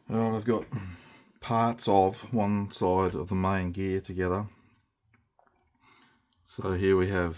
I've got parts of one side of the main gear together. So here we have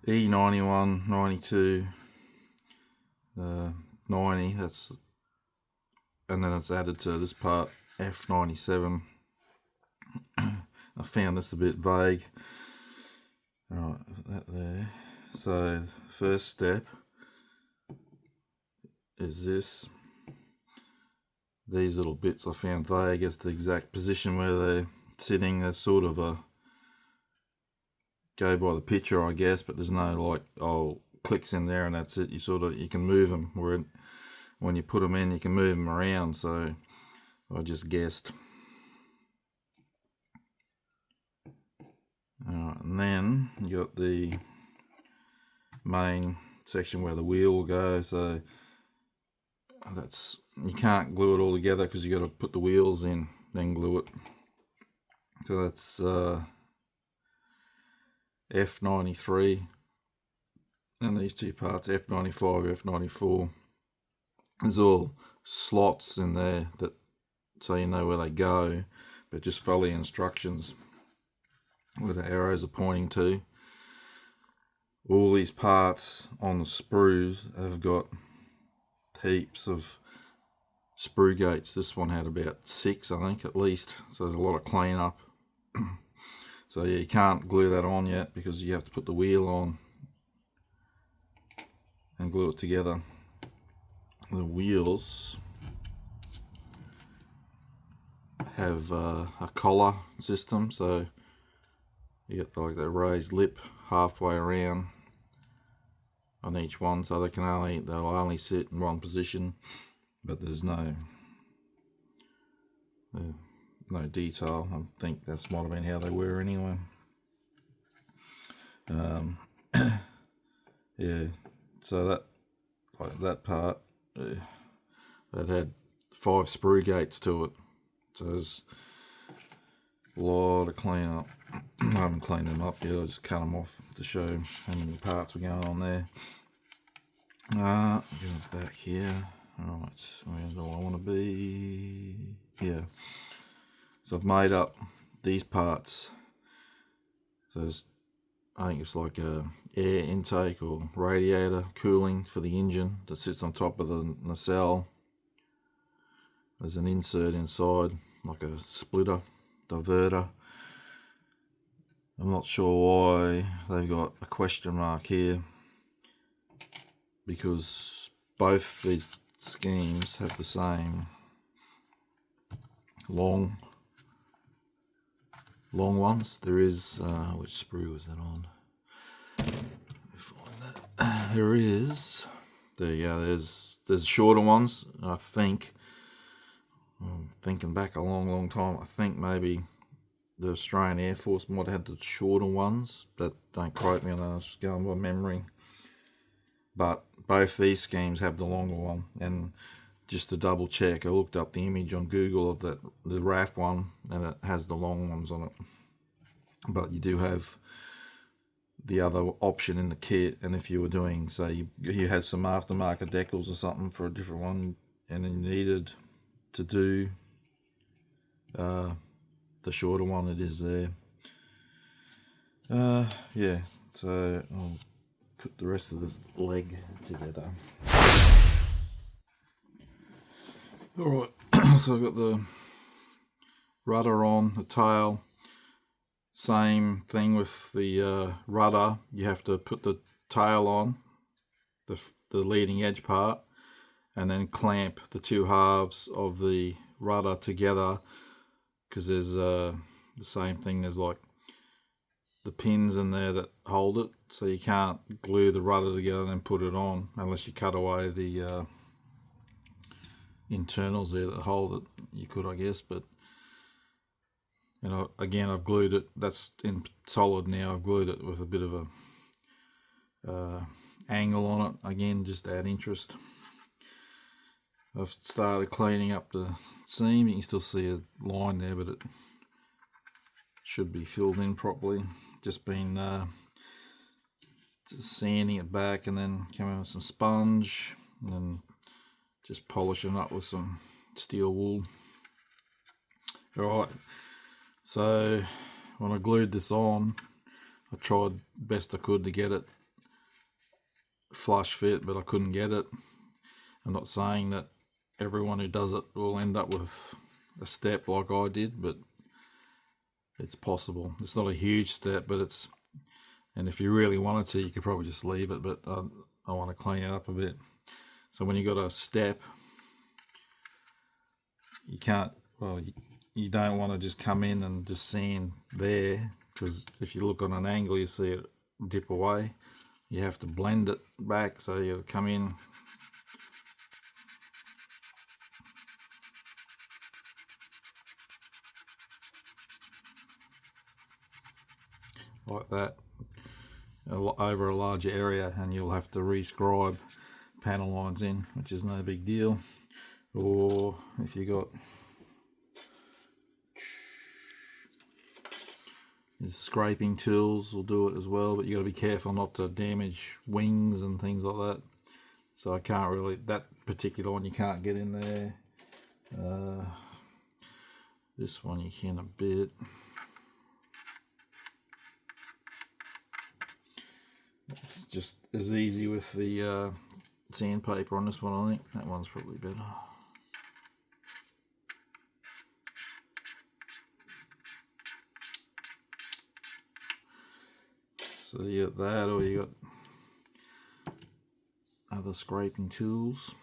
E91, 92, 90, and then it's added to this part, F97. I found this a bit vague. Alright, that there. So first step is this. These little bits I found vague as to the exact position where they're sitting. They're sort of go by the picture, I guess, but there's no like, oh, clicks in there and that's it. You can move them. When you put them in, you can move them around. So I just guessed. Alright, and then you got the main section where the wheel will go. So you can't glue it all together because you got to put the wheels in, then glue it. So that's F93, and these two parts, F95, F94. There's all slots in there so you know where they go, but just follow the instructions where the arrows are pointing to. All these parts on the sprues have got heaps of sprue gates. This one had about 6, I think, at least, so there's a lot of cleanup. So yeah, you can't glue that on yet because you have to put the wheel on and glue it together. The wheels have a collar system, so you get like that raised lip halfway around on each one, so they'll only sit in one position, but there's no detail. I think that's might have been how they were anyway. Yeah, so that part that had 5 sprue gates to it, so there's a lot of cleanup. I haven't cleaned them up yet. I just cut them off to show how many parts were going on there. Go back here. Alright, where do I want to be? Yeah. So I've made up these parts. So I think it's like a air intake or radiator cooling for the engine that sits on top of the nacelle. There's an insert inside, like a splitter, diverter. I'm not sure why they've got a question mark here, because both these schemes have the same long ones. There is, which sprue was that on? Let me find that. There is. There you go. There's shorter ones. I think. I'm thinking back a long time. I think maybe the Australian Air Force might have had the shorter ones, but don't quote me on that. I was going by memory. But both these schemes have the longer one, and just to double check, I looked up the image on Google of the RAF one, and it has the long ones on it. But you do have the other option in the kit, and if you were doing, say, you had some aftermarket decals or something for a different one, and then you needed to do the shorter one, it is there. Yeah, so I'll put the rest of this leg together. Alright, so I've got the rudder on, the tail. Same thing with the rudder. You have to put the tail on, the leading edge part, and then clamp the 2 halves of the rudder together, because there's the same thing, there's like the pins in there that hold it, so you can't glue the rudder together and then put it on unless you cut away the internals there that hold it. You could, I guess, but again, I've glued it. That's in solid now. I've glued it with a bit of a angle on it, again, just to add interest. I've started cleaning up the seam. You can still see a line there, but it should be filled in properly. Just been just sanding it back, and then coming with some sponge, and then just polishing up with some steel wool. Alright, so when I glued this on, I tried best I could to get it flush fit, but I couldn't get it. I'm not saying that everyone who does it will end up with a step like I did, but it's possible. It's not a huge step, but it's, and if you really wanted to, you could probably just leave it, but I want to clean it up a bit. So when you got a step, you can't, well, you don't want to just come in and just sand there, because if you look on an angle, you see it dip away. You have to blend it back, so you come in like that over a larger area, and you'll have to rescribe panel lines in, which is no big deal. Or if you got scraping tools, will do it as well, but you got to be careful not to damage wings and things like that. So I can't really, that particular one you can't get in there. This one you can a bit. It's just as easy with the sandpaper on this one. I think that one's probably better. So you got that, or you got other scraping tools.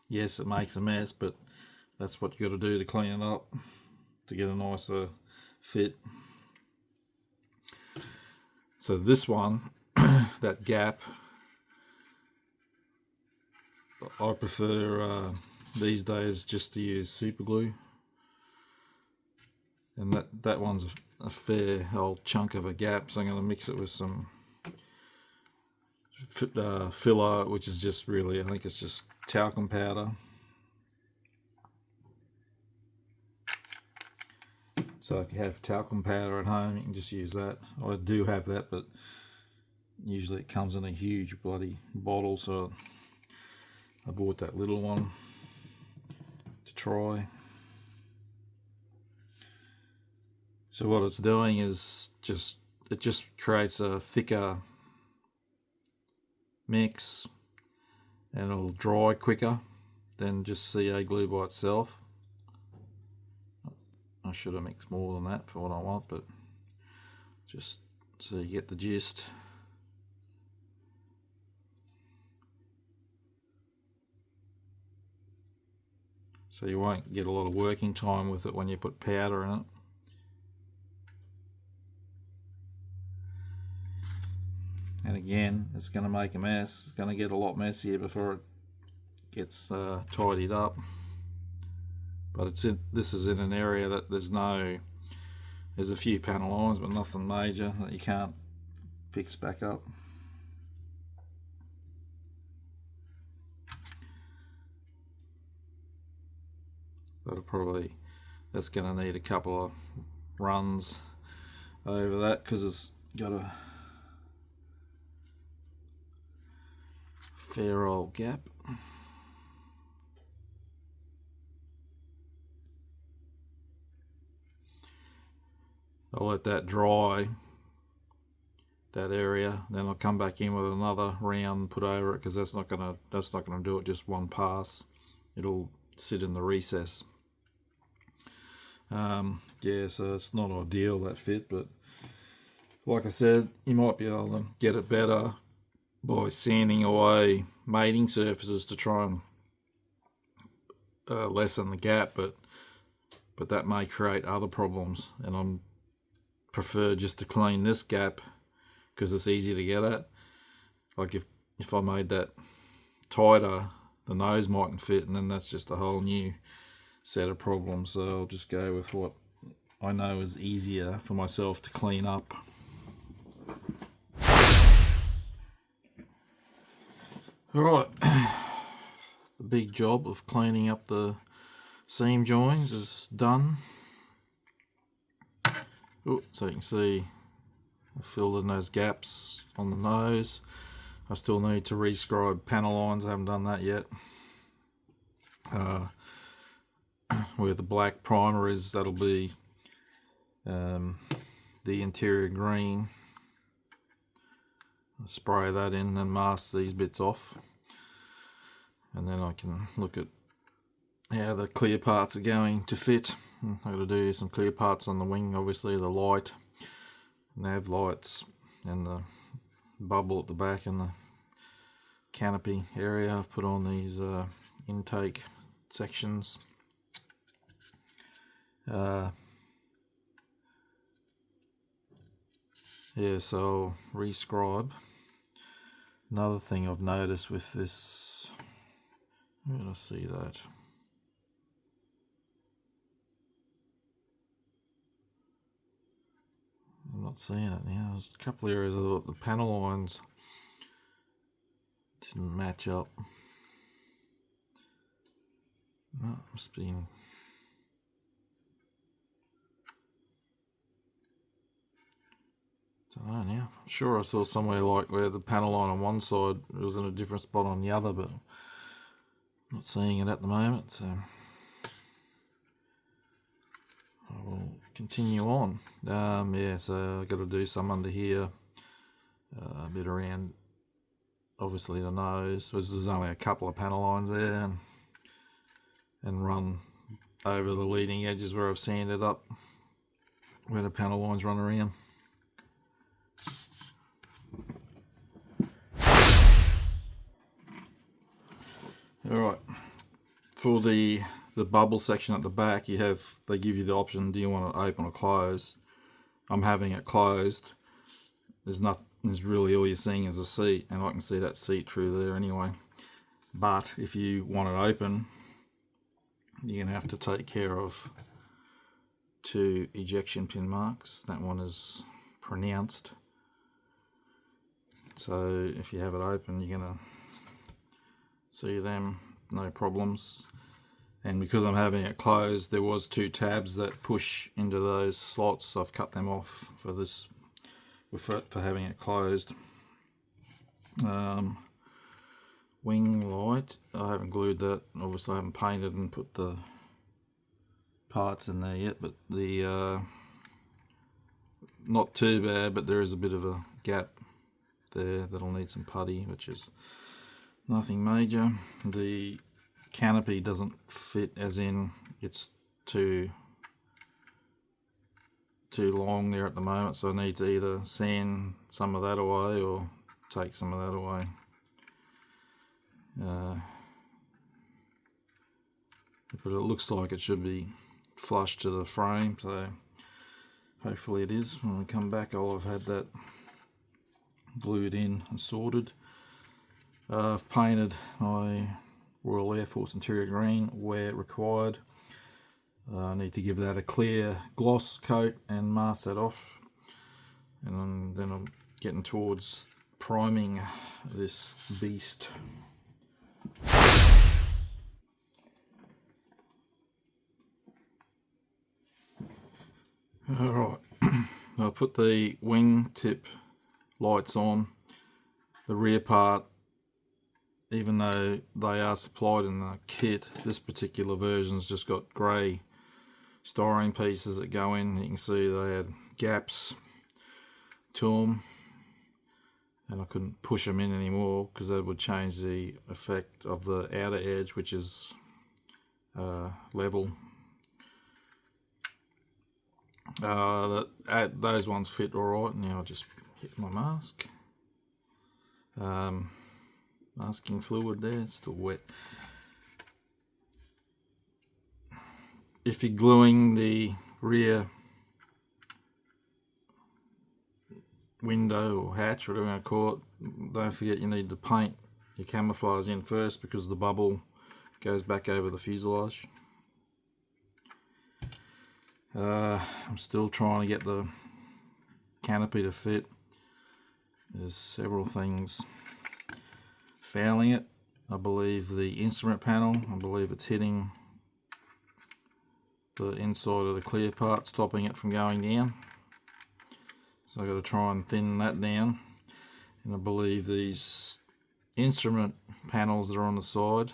Yes, it makes a mess, but that's what you got to do to clean it up, to get a nicer fit. So this one, that gap, I prefer these days just to use super glue, and that one's a fair old chunk of a gap, so I'm going to mix it with some filler, which is just really, I think it's just talcum powder. So if you have talcum powder at home, you can just use that. I do have that, but usually it comes in a huge bloody bottle, so I bought that little one to try. So what it's doing is it just creates a thicker mix, and it'll dry quicker than just CA glue by itself. I should have mixed more than that for what I want, but just so you get the gist. So you won't get a lot of working time with it when you put powder in it. And again, it's going to make a mess. It's going to get a lot messier before it gets tidied up. But this is in an area that there's a few panel lines, but nothing major that you can't fix back up. That's going to need a couple of runs over that, because it's got a fair old gap. I'll let that dry, that area, then I'll come back in with another round, put over it, because that's not gonna do it just one pass. It'll sit in the recess. Yeah, so it's not ideal, that fit, but like I said, you might be able to get it better by sanding away mating surfaces to try and lessen the gap, but that may create other problems, and I prefer just to clean this gap because it's easy to get at. Like if I made that tighter, the nose mightn't fit, and then that's just a whole new set of problems. So I'll just go with what I know is easier for myself to clean up. Alright, the big job of cleaning up the seam joins is done. Ooh, so you can see I've filled in those gaps on the nose. I still need to rescribe panel lines, I haven't done that yet. Where the black primer is, that'll be the interior green. I'll spray that in and mask these bits off, and then I can look at how the clear parts are going to fit. I've got to do some clear parts on the wing, obviously the light, nav lights, and the bubble at the back and the canopy area. I've put on these intake sections. Yeah, so I'll rescribe. Another thing I've noticed with this, where did I see that? I'm not seeing it now. There's a couple of areas I thought the panel lines didn't match up. No, it must be in. I don't know now. I'm sure I saw somewhere like where the panel line on one side was in a different spot on the other, but I'm not seeing it at the moment, so I will continue on. Yeah, so I've got to do some under here, a bit around, obviously the nose. There's only a couple of panel lines there, and run over the leading edges where I've sanded up, where the panel lines run around. Alright, for the bubble section at the back, they give you the option, do you want it open or closed? I'm having it closed. There's really, all you're seeing is a seat, and I can see that seat through there anyway. But if you want it open, you're going to have to take care of 2 ejection pin marks. That one is pronounced. So if you have it open, you're going to see them, no problems. And because I'm having it closed, there was 2 tabs that push into those slots, so I've cut them off for this, for having it closed. Wing light, I haven't glued that, obviously I haven't painted and put the parts in there yet, but the not too bad, but there is a bit of a gap there that'll need some putty, which is nothing major. The canopy doesn't fit, as in it's too long there at the moment, so I need to either sand some of that away or take some of that away. But it looks like it should be flush to the frame, so hopefully it is. When we come back, I'll have had that glued in and sorted. I've painted my Royal Air Force interior green where required. I need to give that a clear gloss coat and mask that off, and then I'm getting towards priming this beast. Alright, I'll put the wing tip lights on. The rear part, even though they are supplied in the kit, this particular version's just got grey styrene pieces that go in. You can see they had gaps to them, and I couldn't push them in anymore because that would change the effect of the outer edge, which is level. Those ones fit alright. Now I'll just hit my mask. Masking fluid there, it's still wet. If you're gluing the rear window or hatch, whatever you want to call it, don't forget you need to paint your camouflage in first, because the bubble goes back over the fuselage. I'm still trying to get the canopy to fit. There's several things fouling it. I believe the instrument panel, I believe it's hitting the inside of the clear part, stopping it from going down. So I've got to try and thin that down. And I believe these instrument panels that are on the side,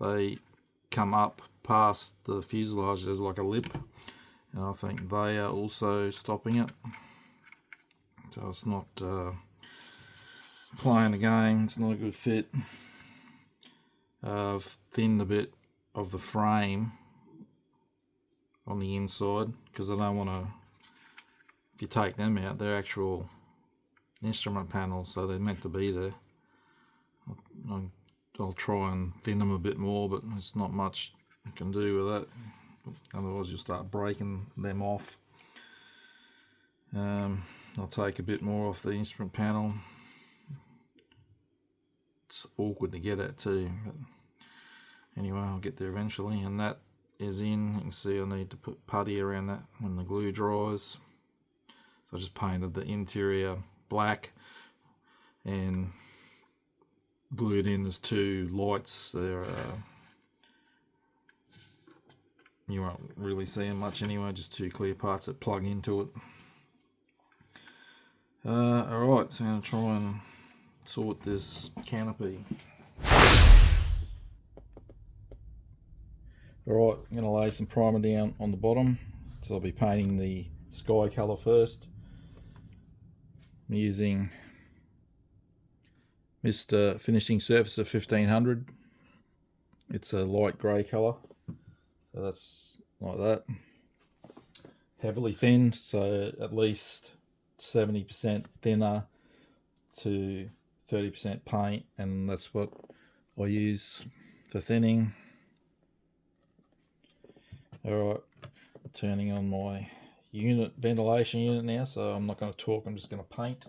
they come up past the fuselage. There's like a lip, and I think they are also stopping it. So it's not playing the game, it's not a good fit. I've thinned a bit of the frame on the inside because I don't want to, if you take them out, they're actual instrument panels, so they're meant to be there. I'll try and thin them a bit more, but there's not much you can do with that. Otherwise you'll start breaking them off. I'll take a bit more off the instrument panel. It's awkward to get at too, but anyway, I'll get there eventually. And that is in. You can see I need to put putty around that when the glue dries. So I just painted the interior black and glued in. There's two lights there. You won't really see them much anyway, just two clear parts that plug into it. Alright, so I'm going to try and sort this canopy. Alright, I'm going to lay some primer down on the bottom. So I'll be painting the sky colour first. I'm using Mr. Finishing Surface of 1500. It's a light grey colour. So that's like that. Heavily thinned, so at least 70% thinner to 30% paint, and that's what I use for thinning. Alright, turning on my ventilation unit now, so I'm not going to talk, I'm just going to paint.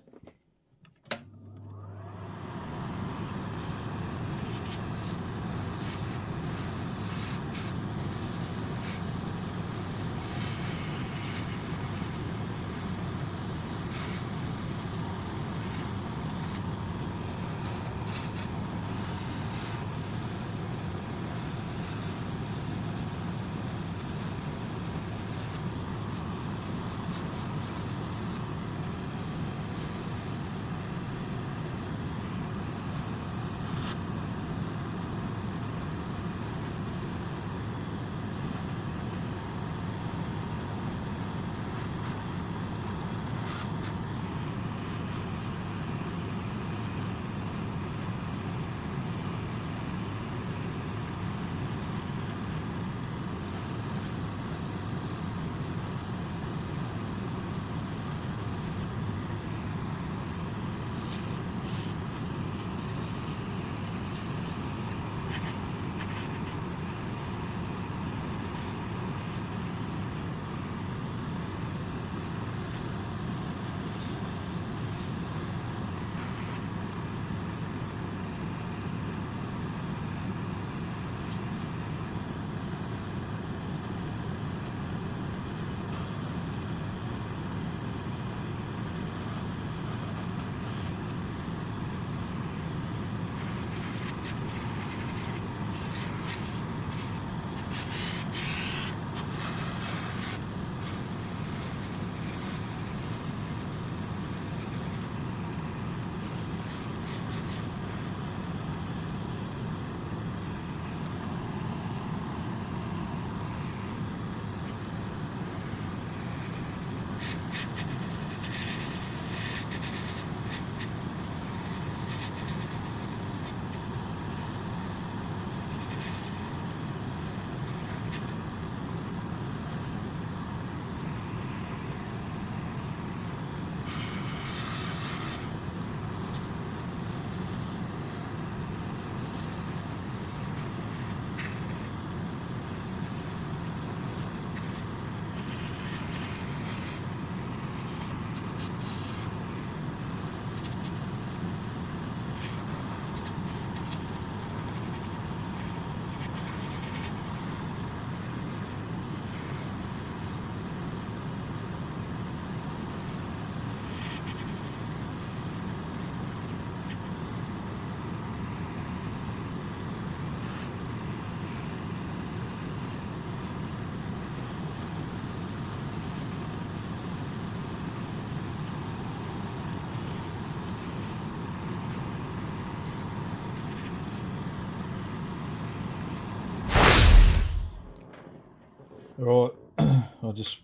Right, I just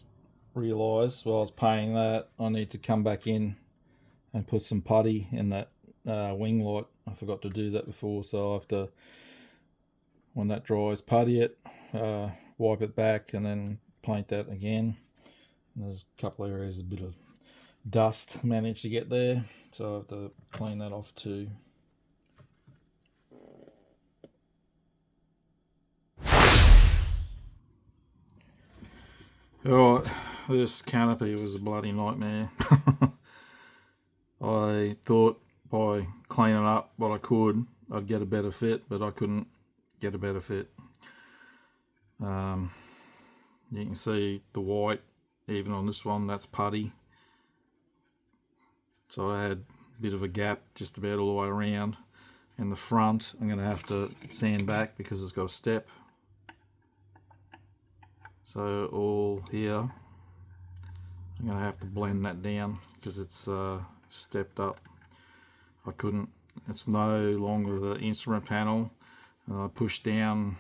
realised while I was painting that I need to come back in and put some putty in that wing light. I forgot to do that before, so I have to, when that dries, putty it, wipe it back, and then paint that again. And there's a couple of areas, a bit of dust managed to get there, so I have to clean that off too. Alright, this canopy was a bloody nightmare. I thought by cleaning up what I could, I'd get a better fit, but I couldn't get a better fit. You can see the white, even on this one, that's putty. So I had a bit of a gap just about all the way around. In the front, I'm going to have to sand back because it's got a step. So all here, I'm going to have to blend that down because it's stepped up. I couldn't, it's no longer the instrument panel, and I pushed down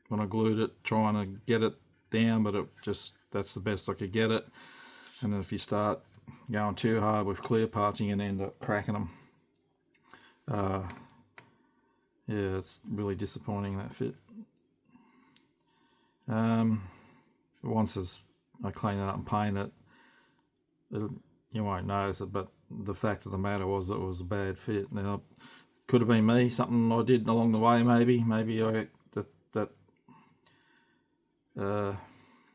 when I glued it trying to get it down, but it just, that's the best I could get it. And then if you start going too hard with clear parts, you're going to end up cracking them. Yeah, it's really disappointing, that fit. Once I clean it up and paint it, you won't notice it, but the fact of the matter was it was a bad fit. Now, it could have been me, something I did along the way, maybe I that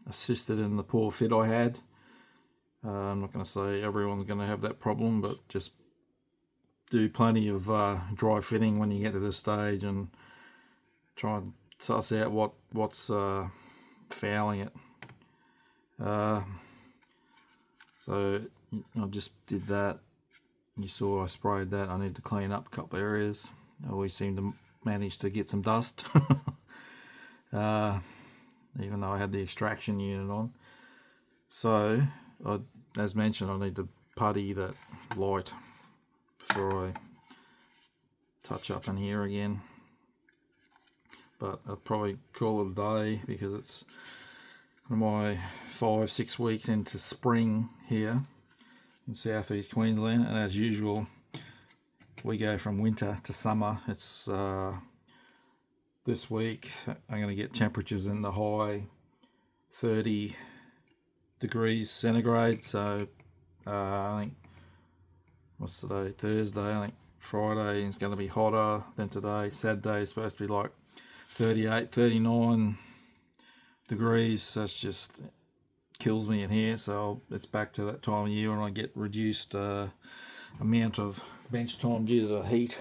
assisted in the poor fit I had. I'm not going to say everyone's going to have that problem, but just do plenty of dry fitting when you get to this stage and try and suss out what's fouling it. So I just did that. You saw I sprayed that. I need to clean up a couple of areas. I always seem to manage to get some dust. Even though I had the extraction unit on. So, as mentioned, I need to putty that light before I touch up in here again. But I'll probably call it a day because it's my 5-6 weeks into spring here in southeast Queensland, and as usual we go from winter to summer. It's this week I'm going to get temperatures in the high 30 degrees centigrade, so I think, what's today, Thursday, I think Friday is going to be hotter than today. Saturday is supposed to be like 38, 39 degrees. That's just kills me in here. So it's back to that time of year when I get reduced amount of bench time due to the heat.